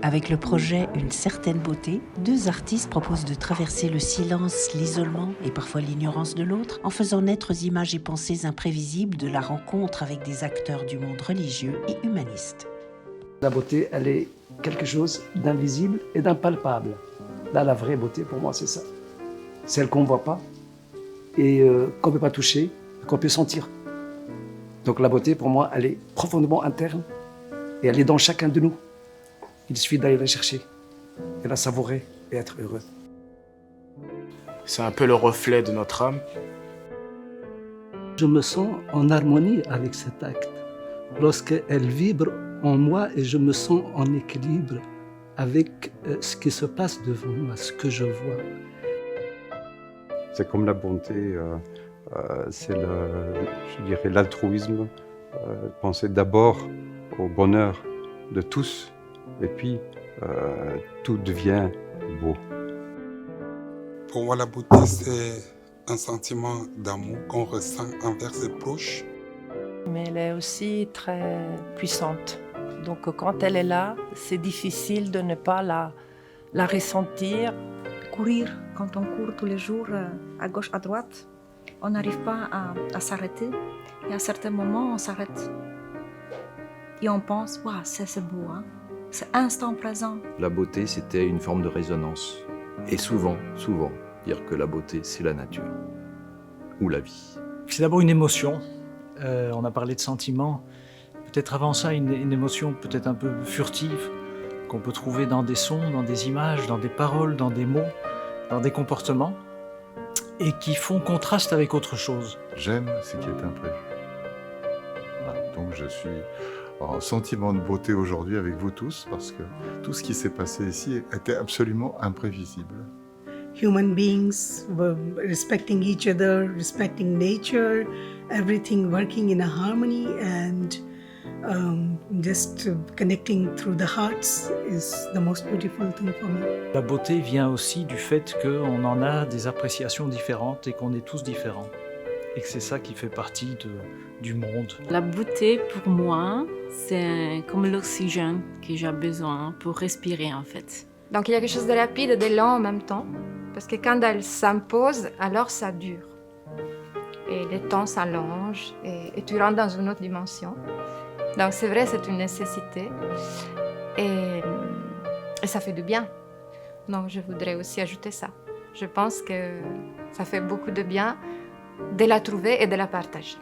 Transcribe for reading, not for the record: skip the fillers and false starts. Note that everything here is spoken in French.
Avec le projet Une certaine beauté, deux artistes proposent de traverser le silence, l'isolement et parfois l'ignorance de l'autre en faisant naître images et pensées imprévisibles de la rencontre avec des acteurs du monde religieux et humaniste. La beauté, elle est quelque chose d'invisible et d'impalpable. Là, la vraie beauté, pour moi, c'est ça. Celle qu'on ne voit pas et qu'on ne peut pas toucher, qu'on peut sentir. Donc la beauté, pour moi, elle est profondément interne et elle est dans chacun de nous. Il suffit d'aller la chercher et la savourer et être heureux. C'est un peu le reflet de notre âme. Je me sens en harmonie avec cet acte. Lorsqu'elle vibre en moi et je me sens en équilibre avec ce qui se passe devant moi, ce que je vois. C'est comme la bonté, c'est je dirais l'altruisme, penser d'abord au bonheur de tous et puis tout devient beau. Pour moi, la beauté, c'est un sentiment d'amour qu'on ressent envers ses proches. Mais elle est aussi très puissante. Donc quand elle est là, c'est difficile de ne pas la ressentir. Courir, quand on court tous les jours à gauche, à droite, on n'arrive pas à s'arrêter. Et à certains moments, on s'arrête. Et on pense, waouh, c'est beau, hein? C'est instant présent. La beauté, c'était une forme de résonance. Et souvent, dire que la beauté, c'est la nature ou la vie. C'est d'abord une émotion. On a parlé de sentiments. Peut-être avant ça, une émotion peut-être un peu furtive qu'on peut trouver dans des sons, dans des images, dans des paroles, dans des mots, dans des comportements et qui font contraste avec autre chose. J'aime ce qui est imprévu. Voilà. Donc je suis en sentiment de beauté aujourd'hui avec vous tous parce que tout ce qui s'est passé ici était absolument imprévisible. Human beings were respecting each other, respecting nature, everything working in a harmony and just connecting through the hearts is the most beautiful thing for me. La beauté vient aussi du fait qu'on en a des appréciations différentes et qu'on est tous différents. Et que c'est ça qui fait partie du monde. La beauté, pour moi, c'est comme l'oxygène que j'ai besoin pour respirer, en fait. Donc il y a quelque chose de rapide et de lent en même temps, parce que quand elle s'impose, alors ça dure. Et le temps s'allonge et tu rentres dans une autre dimension. Donc c'est vrai, c'est une nécessité et ça fait du bien. Donc je voudrais aussi ajouter ça. Je pense que ça fait beaucoup de bien de la trouver et de la partager.